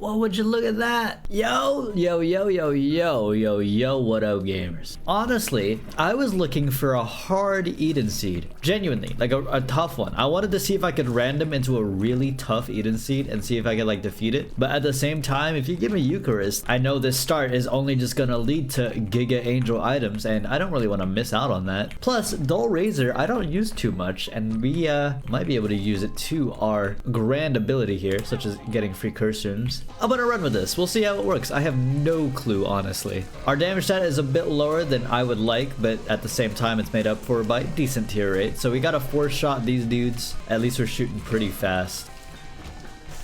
What would you look at that? Yo, yo, yo, yo, yo, yo, yo, what up, gamers? Honestly, I was looking for a hard Eden Seed. Genuinely, like a tough one. I wanted to see if I could random into a really tough Eden Seed and see if I could like defeat it. But at the same time, if you give me Eucharist, I know this start is only just gonna lead to Giga Angel items, and I don't really want to miss out on that. Plus, Dull Razor, I don't use too much, and we might be able to use it to our grand ability here, such as getting free curse rooms. I'm gonna run with this. We'll see how it works. I have no clue, honestly. Our damage stat is a bit lower than I would like, but at the same time, it's made up for by decent tier rate. So we gotta 4-shot these dudes. At least we're shooting pretty fast.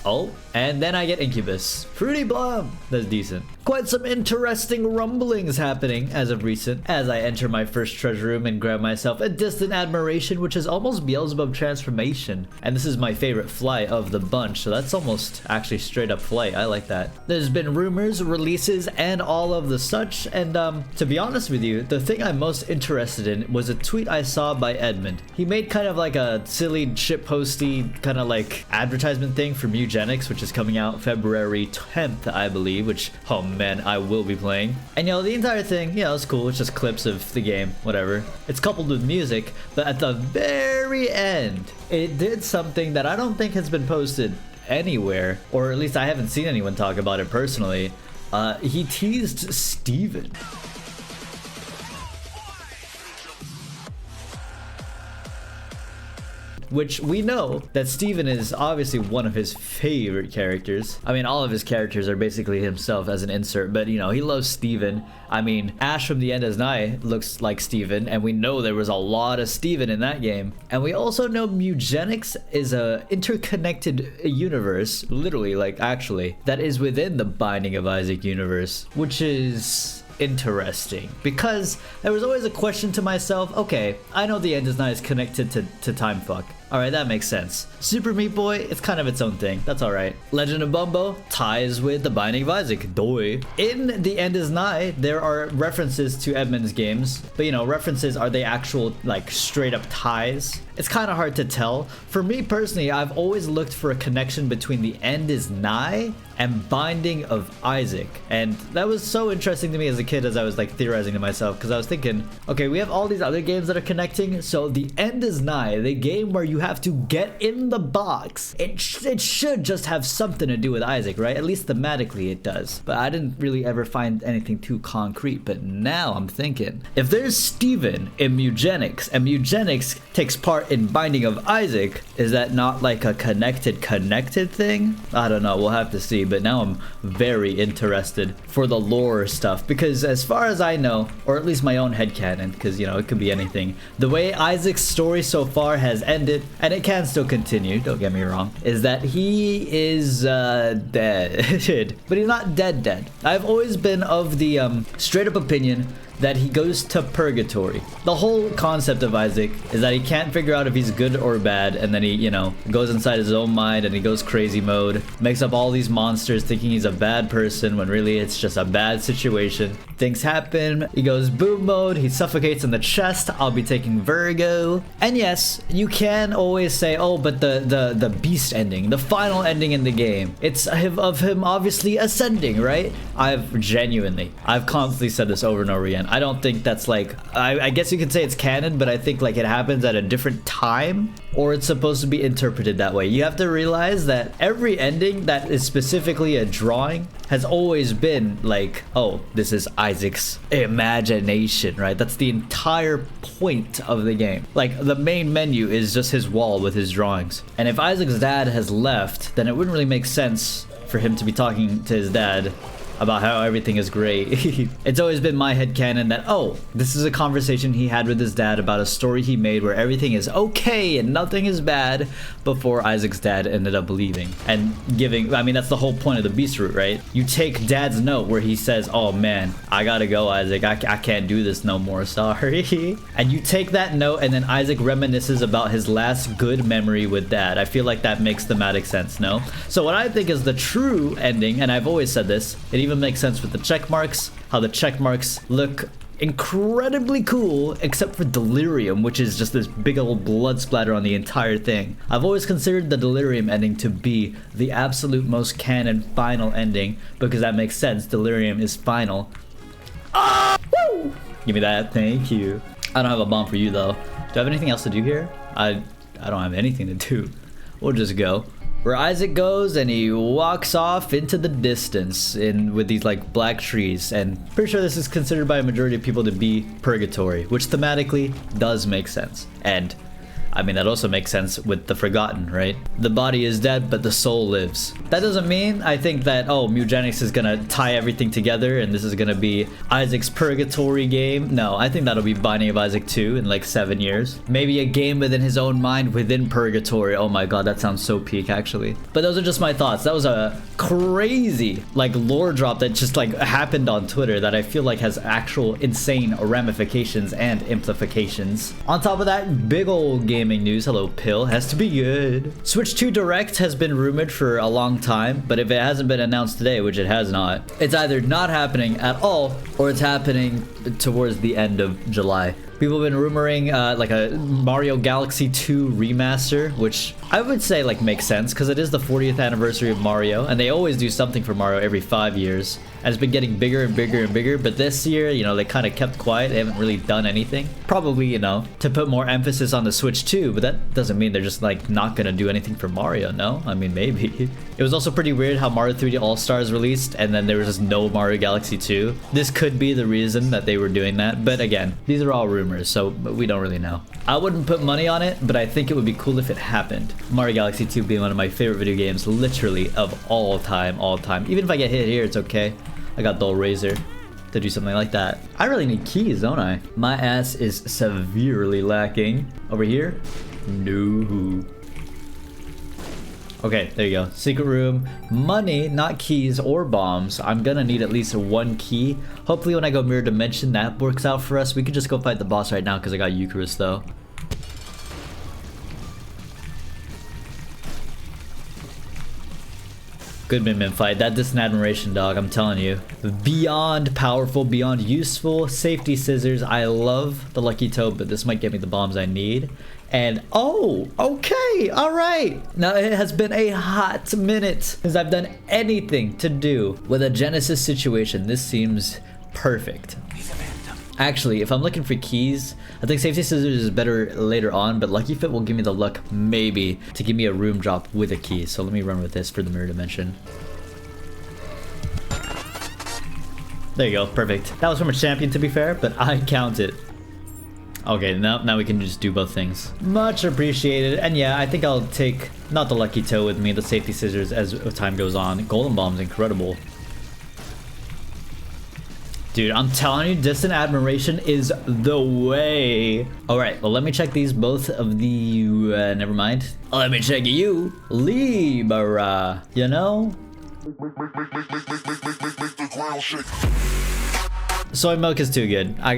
Oh, and then I get Incubus. Fruity Blum! That's decent. Quite some interesting rumblings happening as of recent, as I enter my first treasure room and grab myself a Distant Admiration, which is almost Beelzebub transformation. And this is my favorite flight of the bunch, so that's almost actually straight up flight. I like that. There's been rumors, releases, and all of the such, and to be honest with you, the thing I'm most interested in was a tweet I saw by Edmund. He made kind of like a silly shitposty kind of like advertisement thing for Mewgenics, which is coming out February 10th, I believe, which, oh man, I will be playing. And you know, the entire thing, yeah, it's cool. It's just clips of the game, whatever. It's coupled with music, but at the very end, it did something that I don't think has been posted anywhere, or at least I haven't seen anyone talk about it personally. He teased Steven. Which we know that Steven is obviously one of his favorite characters. I mean, all of his characters are basically himself as an insert, but you know, he loves Steven. I mean, Ash from The End Is Nigh looks like Steven, and we know there was a lot of Steven in that game. And we also know Mewgenics is a interconnected universe, literally, like actually, that is within the Binding of Isaac universe, which is interesting, because there was always a question to myself, okay, I know The End Is Nigh is connected to Time Fuck. Alright, that makes sense. Super Meat Boy, it's kind of its own thing. That's alright. Legend of Bumbo ties with the Binding of Isaac. Doi. In The End Is Nigh, there are references to Edmund's games, but you know, references, are they actual, like, straight up ties? It's kind of hard to tell. For me personally, I've always looked for a connection between The End Is Nigh and Binding of Isaac. And that was so interesting to me as a kid, as I was like theorizing to myself, because I was thinking, okay, we have all these other games that are connecting, so The End Is Nigh, the game where you have to get in the box, it should just have something to do with Isaac, right? At least thematically it does. But I didn't really ever find anything too concrete. But now I'm thinking, if there's Steven in Mewgenics, and Mewgenics takes part in Binding of Isaac, is that not like a connected thing? I don't know, we'll have to see. But now I'm very interested for the lore stuff, because as far as I know, or at least my own headcanon, because you know, it could be anything, the way Isaac's story so far has ended, and it can still continue, don't get me wrong, is that he is dead. But he's not dead. I've always been of the straight up opinion that he goes to purgatory. The whole concept of Isaac is that he can't figure out if he's good or bad, and then he, you know, goes inside his own mind and he goes crazy mode, makes up all these monsters thinking he's a bad person when really it's just a bad situation. Things happen, he goes boom mode, he suffocates in the chest, I'll be taking Virgo. And yes, you can always say, oh, but the beast ending, the final ending in the game, it's of him obviously ascending, right? I've constantly said this over and over again. I don't think that's like, I guess you could say it's canon, but I think like it happens at a different time, or it's supposed to be interpreted that way. You have to realize that every ending that is specifically a drawing has always been like, oh, this is Isaac's imagination, right? That's the entire point of the game. Like, the main menu is just his wall with his drawings. And if Isaac's dad has left, then it wouldn't really make sense for him to be talking to his dad about how everything is great. It's always been my headcanon that, oh, this is a conversation he had with his dad about a story he made where everything is okay and nothing is bad, before Isaac's dad ended up leaving and giving, I mean, that's the whole point of the beast root, right? You take dad's note where he says, oh man, I gotta go, Isaac, I can't do this no more, sorry. And you take that note, and then Isaac reminisces about his last good memory with dad. I feel like that makes thematic sense, no? So what I think is the true ending, and I've always said this, it even makes sense with the check marks, how the check marks look incredibly cool, except for Delirium, which is just this big old blood splatter on the entire thing. I've always considered the Delirium ending to be the absolute most canon final ending, because that makes sense. Delirium is final. Ah! Woo! Give me that, thank you. I don't have a bomb for you though. Do I have anything else to do here? I don't have anything to do. We'll just go. Where Isaac goes and he walks off into the distance with these like black trees, and pretty sure this is considered by a majority of people to be purgatory, which thematically does make sense. And I mean, that also makes sense with the Forgotten, right? The body is dead, but the soul lives. That doesn't mean I think that, oh, Mewgenics is gonna tie everything together and this is gonna be Isaac's purgatory game. No, I think that'll be Binding of Isaac 2 in like 7 years. Maybe a game within his own mind within purgatory. Oh my god, that sounds so peak actually. But those are just my thoughts. That was a crazy like lore drop that just like happened on Twitter that I feel like has actual insane ramifications and implications. On top of that, big old gaming news, hello Pill, has to be good. Switch 2 Direct has been rumored for a long time, but if it hasn't been announced today, which it has not, it's either not happening at all or it's happening towards the end of July. People have been rumoring like a Mario Galaxy 2 remaster, which I would say like makes sense because it is the 40th anniversary of Mario, and they always do something for Mario every 5 years. And it's been getting bigger and bigger and bigger, but this year, you know, they kind of kept quiet. They haven't really done anything. Probably, you know, to put more emphasis on the Switch 2, but that doesn't mean they're just like not gonna do anything for Mario, no? I mean, maybe. It was also pretty weird how Mario 3D All-Stars released and then there was just no Mario Galaxy 2. This could be the reason that they were doing that, but again, these are all rumors, so we don't really know. I wouldn't put money on it, but I think it would be cool if it happened. Mario Galaxy 2 being one of my favorite video games, literally, of all time. Even if I get hit here, it's okay. I got Dull Razor to do something like that. I really need keys, don't I? My ass is severely lacking. Over here? No. Okay, there you go. Secret room. Money, not keys or bombs. I'm gonna need at least one key. Hopefully when I go Mirror Dimension, that works out for us. We could just go fight the boss right now because I got Eucharist though. Good Min fight. That distant admiration, dog. I'm telling you. Beyond powerful, beyond useful. Safety scissors. I love the Lucky Toe, but this might get me the bombs I need. And oh, okay, all right. Now it has been a hot minute since I've done anything to do with a Genesis situation. This seems perfect. Actually, if I'm looking for keys, I think Safety Scissors is better later on, but Lucky Fit will give me the luck, maybe, to give me a room drop with a key. So let me run with this for the Mirror Dimension. There you go, perfect. That was from a champion, to be fair, but I count it. Okay, now we can just do both things. Much appreciated. And yeah, I think I'll take, not the Lucky Toe with me, the Safety Scissors as time goes on. Golden Bomb's incredible. Dude, I'm telling you, distant admiration is the way. All right, well, let me check these both of the, never mind. Let me check you, Libra, you know? Soy milk is too good. I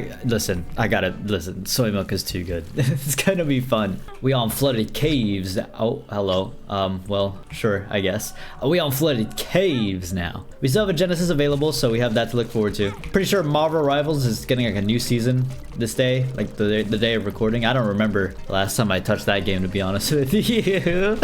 gotta listen. Soy milk is too good. It's gonna be fun. We on flooded caves. Oh, hello. Well, sure, I guess. We on flooded caves now. We still have a Genesis available, so we have that to look forward to. Pretty sure Marvel Rivals is getting like a new season this day, like the day of recording. I don't remember the last time I touched that game, to be honest with you.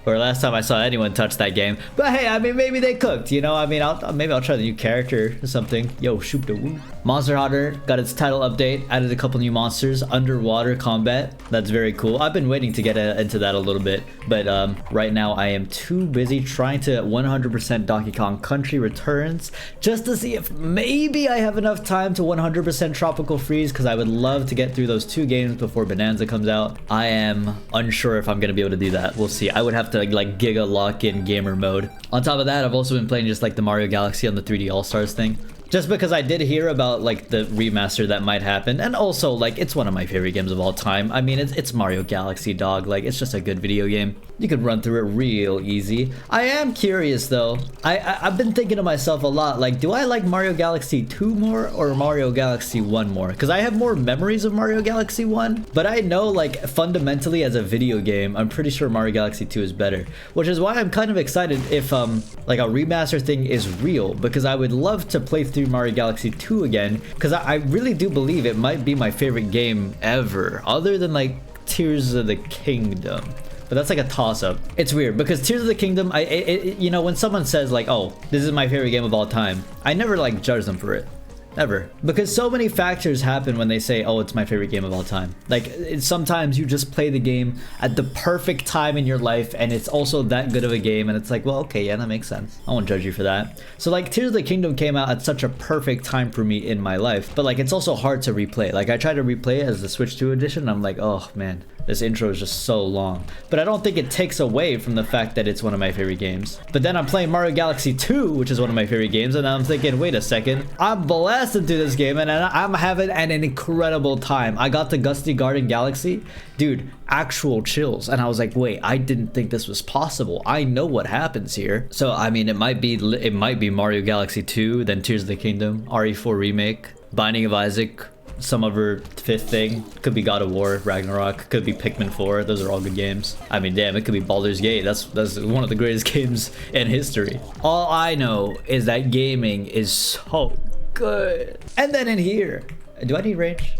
Or last time I saw anyone touch that game. But hey, I mean, maybe they cooked, you know? I mean, maybe I'll try the new character or something. Yo, shoot the woo. Monster Hunter got its title update, added a couple new monsters, underwater combat. That's very cool. I've been waiting to get into that a little bit, but right now I am too busy trying to 100% Donkey Kong Country Returns just to see if maybe I have enough time to 100% Tropical Freeze, because I would love to get through those 2 games before Bonanza comes out. I am unsure if I'm gonna be able to do that. We'll see. I would have to like Giga lock in gamer mode. On top of that, I've also been playing just like the Mario Galaxy on the 3D All-Stars thing. Just because I did hear about like the remaster that might happen, and also like it's one of my favorite games of all time. I mean, it's Mario Galaxy, dog. Like, it's just a good video game. You can run through it real easy. I am curious though. I've been thinking to myself a lot, like, do I like Mario Galaxy 2 more or Mario Galaxy 1 more? Because I have more memories of Mario Galaxy 1, but I know like fundamentally as a video game, I'm pretty sure Mario Galaxy 2 is better, which is why I'm kind of excited if like a remaster thing is real, because I would love to play through through Mario Galaxy 2 again, because I really do believe it might be my favorite game ever, other than like Tears of the Kingdom. But that's like a toss-up. It's weird because Tears of the Kingdom, you know, when someone says like, oh, this is my favorite game of all time, I never like judge them for it. Ever. Because so many factors happen when they say, oh, it's my favorite game of all time. Like, sometimes you just play the game at the perfect time in your life, and it's also that good of a game, and it's like, well, okay, yeah, that makes sense. I won't judge you for that. So, like, Tears of the Kingdom came out at such a perfect time for me in my life, but, like, it's also hard to replay. Like, I tried to replay it as the Switch 2 edition, and I'm like, oh, man, this intro is just so long. But I don't think it takes away from the fact that it's one of my favorite games. But then I'm playing Mario Galaxy 2, which is one of my favorite games, and I'm thinking, wait a second, I'm blasted through this game, and I'm having an incredible time. I got the Gusty Garden Galaxy, dude, actual chills, and I was like, wait, I didn't think this was possible. I know what happens here. So I mean, it might be Mario Galaxy 2, then Tears of the Kingdom, RE4 remake, Binding of Isaac, some other fifth thing. Could be God of War, Ragnarok, could be Pikmin 4. Those are all good games. I mean, damn, it could be Baldur's Gate. That's one of the greatest games in history. All I know is that gaming is so good. And then in here, do I need range?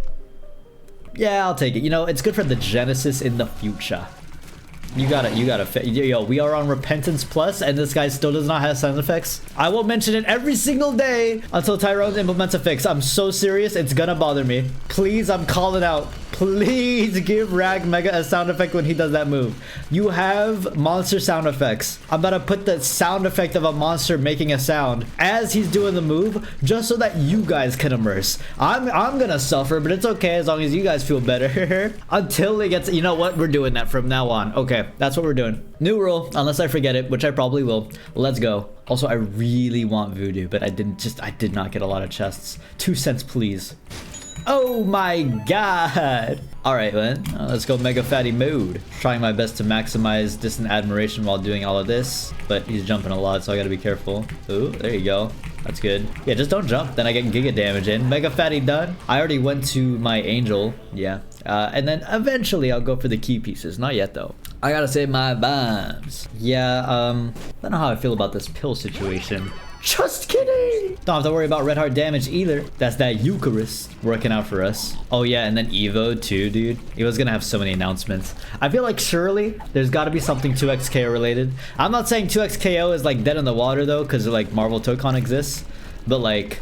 Yeah, I'll take it. You know, it's good for the Genesis in the future. You gotta yo, we are on Repentance Plus, and this guy still does not have sound effects. I will mention it every single day until Tyrone implements a fix. I'm so serious, it's gonna bother me. Please, I'm calling out. Please give Rag Mega a sound effect when he does that move. You have monster sound effects. I'm about to put the sound effect of a monster making a sound as he's doing the move, just so that you guys can immerse. I'm gonna suffer, but it's okay as long as you guys feel better. Until it gets, you know what? We're doing that from now on. Okay, that's what we're doing. New rule, unless I forget it, which I probably will. Let's go. Also, I really want Voodoo, but I did not get a lot of chests. 2 cents, please. Oh my god. All right, then. Let's go Mega Fatty mode. Trying my best to maximize distant admiration while doing all of this, but he's jumping a lot, so I gotta be careful. Ooh, there you go. That's good. Yeah, just don't jump, then I get Giga damage in. Mega Fatty done. I already went to my Angel. Yeah. And then eventually I'll go for the key pieces. Not yet, though. I gotta save my bombs. Yeah, I don't know how I feel about this pill situation. Just kidding! Don't have to worry about red heart damage either. That's that Eucharist working out for us. Oh yeah, and then Evo too, dude. Evo's gonna have so many announcements. I feel like surely there's gotta be something 2XKO related. I'm not saying 2XKO is like dead in the water though, because like Marvel Tokon exists. But like,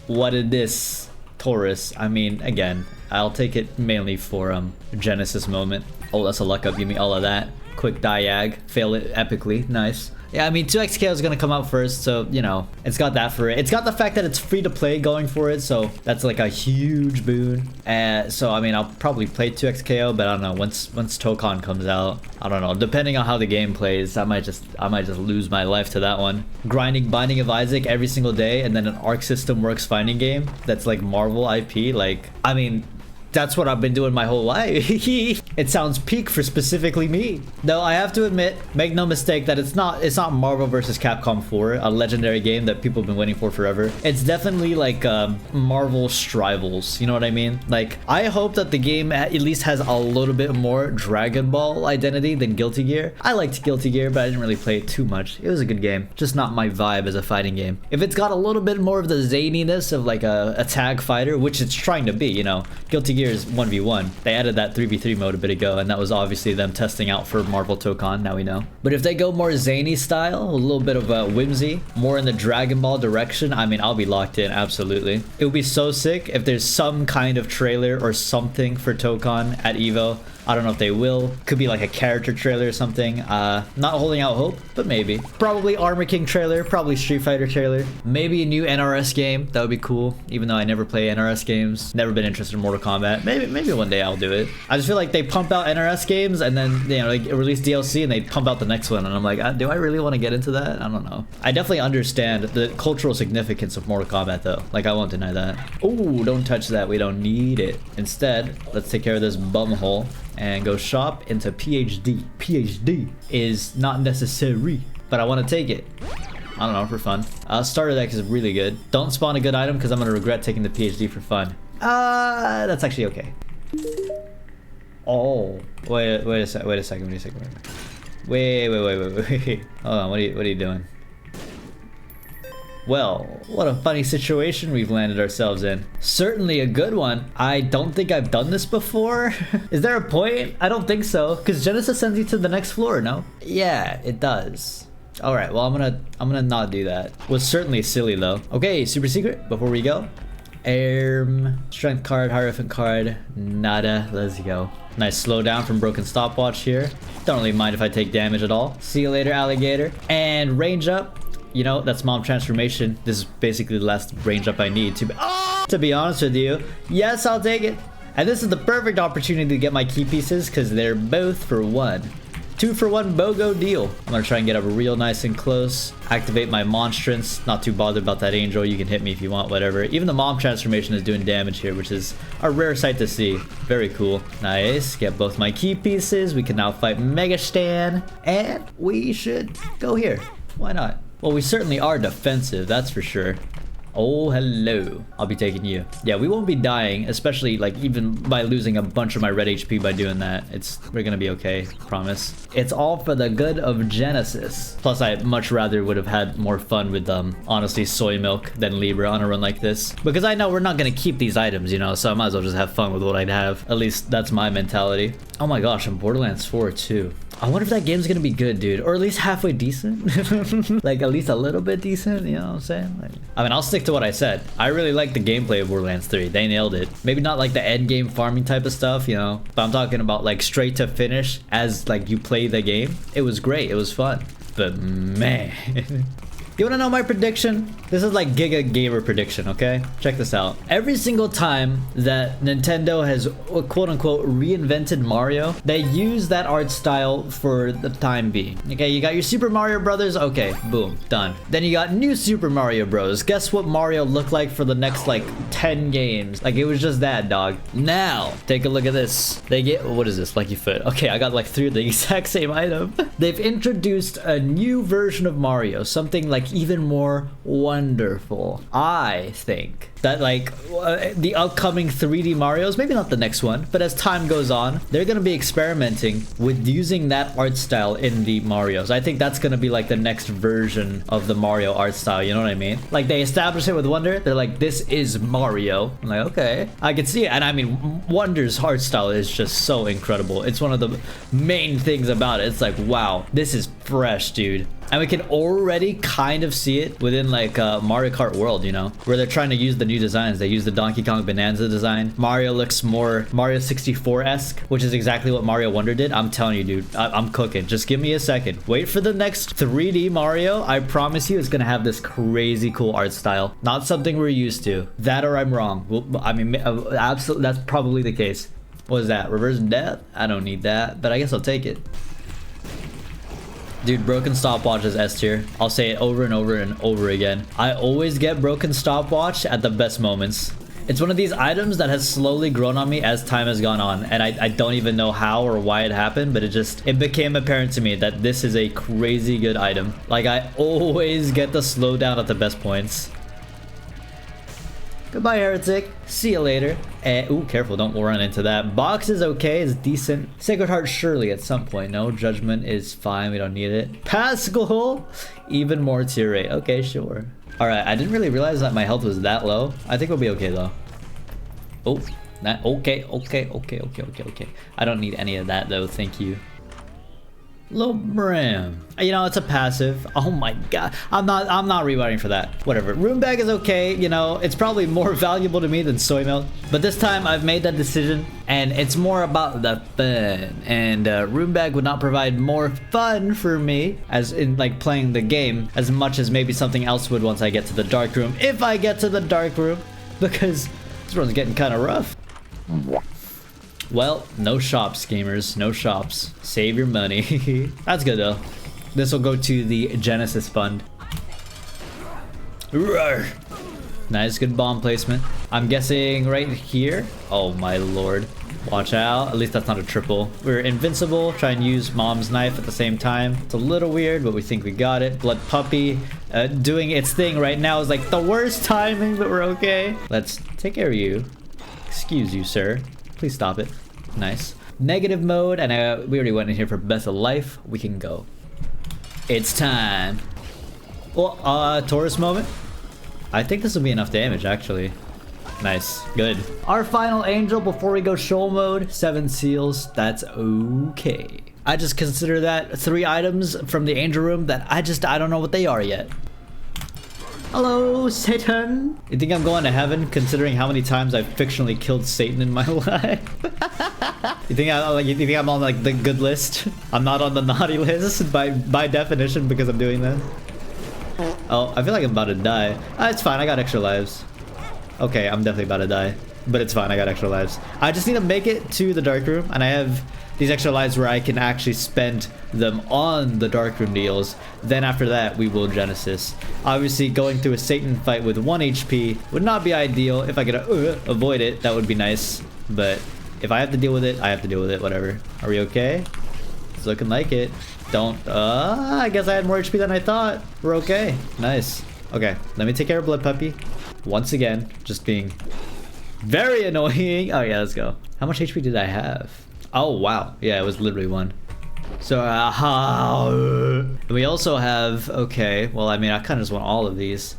what is this? Taurus. I mean, again, I'll take it mainly for Genesis moment. Oh, that's a luck up. Give me all of that. Quick diag. Fail it epically. Nice. Yeah, I mean, 2XKO is going to come out first, so, you know, it's got that for it. It's got the fact that it's free to play going for it, so that's like a huge boon. So, I mean, I'll probably play 2XKO, but I don't know, once Tokon comes out, I don't know. Depending on how the game plays, I might just lose my life to that one. Grinding Binding of Isaac every single day, and then an Arc System Works fighting game that's like Marvel IP, like, I mean, that's what I've been doing my whole life. It sounds peak for specifically me. Though I have to admit, make no mistake that it's not Marvel vs. Capcom 4, a legendary game that people have been waiting for forever. It's definitely like Marvel Strivals, you know what I mean? Like, I hope that the game at least has a little bit more Dragon Ball identity than Guilty Gear. I liked Guilty Gear, but I didn't really play it too much. It was a good game, just not my vibe as a fighting game. If it's got a little bit more of the zaniness of like a tag fighter, which it's trying to be, you know, Guilty Gear is 1v1. They added that 3v3 mode a bit ago, and that was obviously them testing out for Marvel Tokon, now we know. But if they go more zany style, a little bit of whimsy, more in the Dragon Ball direction, I mean, I'll be locked in, absolutely. It would be so sick if there's some kind of trailer or something for Tokon at EVO. I don't know if they will. Could be like a character trailer or something. Not holding out hope, but maybe. Probably Armor King trailer, probably Street Fighter trailer. Maybe a new NRS game, that would be cool. Even though I never play NRS games. Never been interested in Mortal Kombat. Maybe one day I'll do it. I just feel like they pump out NRS games and then, you know, they release DLC and they pump out the next one. And I'm like, do I really want to get into that? I don't know. I definitely understand the cultural significance of Mortal Kombat though. Like, I won't deny that. Oh, don't touch that. We don't need it. Instead, let's take care of this bum hole and go shop into PhD. PhD is not necessary, but I want to take it. I don't know, for fun. Starter deck is really good. Don't spawn a good item because I'm going to regret taking the PhD for fun. That's actually okay. Oh, wait a second. Wait. Hold on, what are you doing? Well, what a funny situation we've landed ourselves in. Certainly a good one. I don't think I've done this before. Is there a point? I don't think so, because Genesis sends you to the next floor, no? Yeah, it does. All right, well, I'm gonna not do that. Was certainly silly though. Okay, super secret before we go. Strength card, Hierophant card, nada. Let's go. Nice slowdown from broken stopwatch here. Don't really mind if I take damage at all. See you later, alligator. And range up. You know, that's mom transformation. This is basically the last range up I need to be honest with you. Yes, I'll take it. And this is the perfect opportunity to get my key pieces because they're both for 1. 2 for 1 BOGO deal. I'm gonna try and get up real nice and close. Activate my monstrance. Not too bothered about that angel. You can hit me if you want, whatever. Even the mom transformation is doing damage here, which is a rare sight to see. Very cool. Nice. Get both my key pieces. We can now fight Megastan. And we should go here. Why not? Well, we certainly are defensive, that's for sure. Oh, hello. I'll be taking you. Yeah, we won't be dying, especially like even by losing a bunch of my red HP by doing that. We're gonna be okay, promise. It's all for the good of Genesis. Plus, I much rather would have had more fun with honestly, soy milk than Libra on a run like this. Because I know we're not gonna keep these items, you know, so I might as well just have fun with what I'd have. At least that's my mentality. Oh my gosh, I'm Borderlands 4 too. I wonder if that game's gonna be good, dude. Or at least halfway decent. Like, at least a little bit decent, you know what I'm saying? Like, I mean, I'll stick to what I said. I really like the gameplay of Borderlands 3. They nailed it. Maybe not like the end game farming type of stuff, you know? But I'm talking about like straight to finish as like you play the game. It was great. It was fun. But man... You wanna know my prediction? This is like Giga Gamer prediction, okay? Check this out. Every single time that Nintendo has quote-unquote reinvented Mario, they use that art style for the time being. Okay, you got your Super Mario Brothers, okay, boom, done. Then you got new Super Mario Bros. Guess what Mario looked like for the next like 10 games? Like, it was just that, dog. Now, take a look at this. They get, what is this, Lucky Foot? Okay, I got like 3 of the exact same item. They've introduced a new version of Mario, something like even more wonderful. I think that like the upcoming 3D Marios, maybe not the next one, but as time goes on, they're gonna be experimenting with using that art style in the Marios. I think that's gonna be like the next version of the Mario art style, you know what I mean? Like, they established it with Wonder, they're like, this is Mario. I'm like, okay, I can see it. And I mean, Wonder's art style is just so incredible. It's one of the main things about it. It's like, wow, this is fresh, dude. And we can already kind of see it within like Mario Kart World, you know, where they're trying to use the new designs. They use the Donkey Kong Bonanza design. Mario looks more Mario 64-esque, which is exactly what Mario Wonder did. I'm telling you, dude, I'm cooking. Just give me a second. Wait for the next 3D Mario. I promise you it's gonna have this crazy cool art style. Not something we're used to. That or I'm wrong. Well, I mean, absolutely, that's probably the case. What is that? Reverse death? I don't need that, but I guess I'll take it. Dude, broken stopwatch is S tier. I'll say it over and over and over again. I always get broken stopwatch at the best moments. It's one of these items that has slowly grown on me as time has gone on, and I don't even know how or why it happened, but it became apparent to me that this is a crazy good item. Like, I always get the slowdown at the best points. Goodbye, heretic. See you later. Ooh, careful, don't run into that. Box is okay, it's decent. Sacred Heart surely at some point. No, Judgment is fine, we don't need it. Pascal, even more tier 8. Okay, sure. Alright, I didn't really realize that my health was that low. I think we'll be okay though. Oh, that okay. I don't need any of that though, thank you. Low Brim. You know, it's a passive. Oh my god. I'm not rewriting for that. Whatever. Rune Bag is okay, you know, it's probably more valuable to me than soy milk. But this time I've made that decision and it's more about the fun. And Rune Bag would not provide more fun for me as in like playing the game as much as maybe something else would once I get to the dark room. If I get to the dark room, because this one's getting kind of rough. Well, no shops, gamers. No shops. Save your money. That's good, though. This will go to the Genesis Fund. Roar. Nice, good bomb placement. I'm guessing right here. Oh, my lord. Watch out. At least that's not a triple. We're invincible. Try and use Mom's knife at the same time. It's a little weird, but we think we got it. Blood Puppy doing its thing right now is like the worst timing, but we're okay. Let's take care of you. Excuse you, sir. Please stop it. Nice. Negative mode, and we already went in here for best of life. We can go. It's time. Well, Taurus moment. I think this will be enough damage, actually. Nice. Good. Our final angel before we go show mode. 7 seals. That's okay. I just consider that 3 items from the angel room that I don't know what they are yet. Hello, Satan. You think I'm going to heaven considering how many times I've fictionally killed Satan in my life? You think I'm on like the good list? I'm not on the naughty list by definition because I'm doing this. Oh, I feel like I'm about to die. It's fine. I got extra lives. Okay, I'm definitely about to die, but it's fine. I got extra lives. I just need to make it to the dark room, and I have these extra lives where I can actually spend them on the dark room deals. Then after that, we will Genesis. Obviously, going through a Satan fight with 1 HP would not be ideal. If I could avoid it, that would be nice. But if I have to deal with it, I have to deal with it. Whatever. Are we okay? It's looking like it. Don't. I guess I had more HP than I thought. We're okay. Nice. Okay, let me take care of Blood Puppy. Once again, just being very annoying. Oh yeah, let's go. How much HP did I have? Oh wow, yeah, it was literally 1. So we also have, okay, well, I mean, I kind of just want all of these.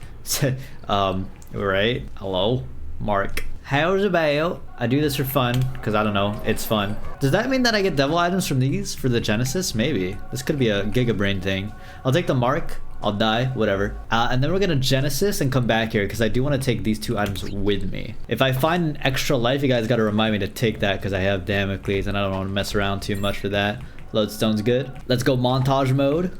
Right? Hello, Mark. How's about I do this for fun because I don't know, it's fun. Does that mean that I get devil items from these for the Genesis? Maybe this could be a Gigabrain thing. I'll take the Mark. I'll die, whatever. And then we're gonna Genesis and come back here because I do want to take these 2 items with me. If I find an extra life, you guys gotta remind me to take that because I have Damocles and I don't want to mess around too much for that. Lodestone's good. Let's go montage mode.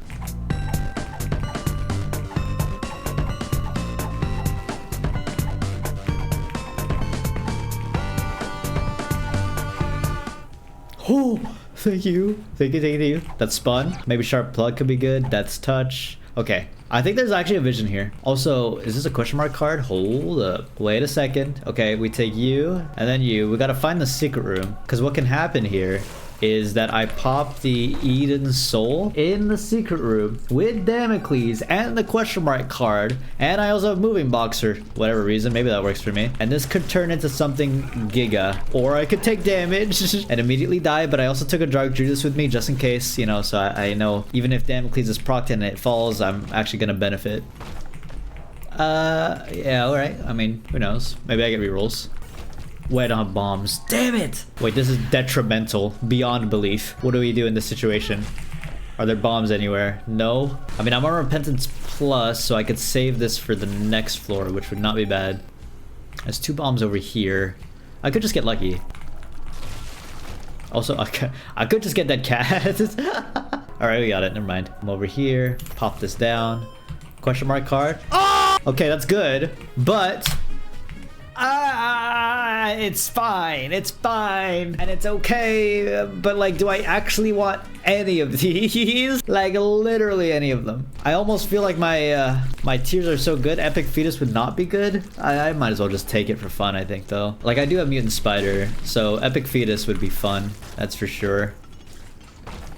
Oh, thank you. Thank you. That's spun. Maybe sharp plug could be good. That's touch. Okay, I think there's actually a vision here. Also, is this a question mark card? Hold up. Wait a second. Okay, we take you and then you. We gotta find the secret room because what can happen here is that I pop the Eden Soul in the secret room with Damocles and the question mark card, and I also have moving box for whatever reason. Maybe that works for me. And this could turn into something giga, or I could take damage and immediately die, but I also took a Dark Judas with me just in case, you know, so I know even if Damocles is procced and it falls, I'm actually gonna benefit. Yeah, alright. I mean, who knows? Maybe I get rerolls. Wait, I don't have bombs. Damn it! Wait, this is detrimental beyond belief. What do we do in this situation? Are there bombs anywhere? No. I mean, I'm on Repentance Plus, so I could save this for the next floor, which would not be bad. There's 2 bombs over here. I could just get lucky. Also, I could just get that cat. Alright, we got it. Never mind. I'm over here. Pop this down. Question mark card. Oh! Okay, that's good. But it's fine. It's fine. And it's okay. But like, do I actually want any of these? Like, literally any of them. I almost feel like my tiers are so good. Epic Fetus would not be good. I might as well just take it for fun, I think, though. Like, I do have Mutant Spider, so Epic Fetus would be fun. That's for sure.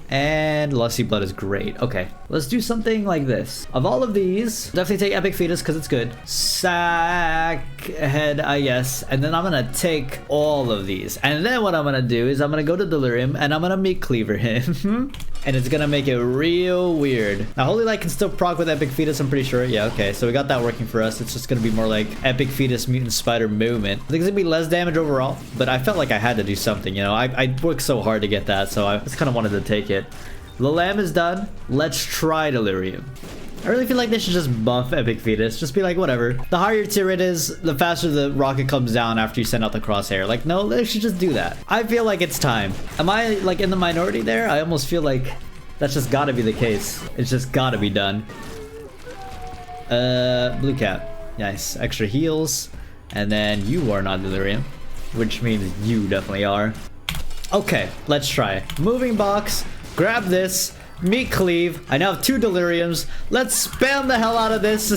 And Lusty Blood is great. Okay, let's do something like this. Of all of these, definitely take Epic Fetus because it's good. Sack head, yes. And then I'm gonna take all of these. And then what I'm gonna do is I'm gonna go to Delirium and I'm gonna meat cleaver him. And it's gonna make it real weird. Now, Holy Light can still proc with Epic Fetus, I'm pretty sure. Yeah, okay, so we got that working for us. It's just gonna be more like Epic Fetus Mutant Spider movement. I think it's gonna be less damage overall, but I felt like I had to do something, you know? I worked so hard to get that, so I just kind of wanted to take it. The lamb is done. Let's try Delirium. I really feel like they should just buff Epic Fetus. Just be like, whatever. The higher tier it is, the faster the rocket comes down after you send out the crosshair. Like, no, they should just do that. I feel like it's time. Am I, like, in the minority there? I almost feel like that's just gotta be the case. It's just gotta be done. Blue cap. Nice. Extra heals. And then you are not Delirium, which means you definitely are. Okay, let's try. Moving box. Grab this. Meat cleave. I now have 2 Deliriums. Let's spam the hell out of this.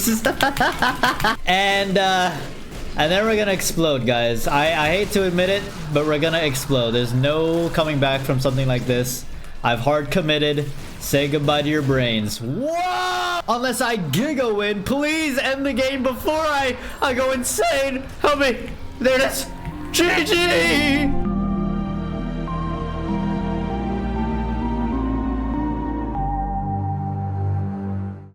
And then we're gonna explode, guys. I hate to admit it, but we're gonna explode. There's no coming back from something like this. I've hard committed. Say goodbye to your brains. Whoa! Unless I giga win, please end the game before I go insane. Help me. There it is. GG!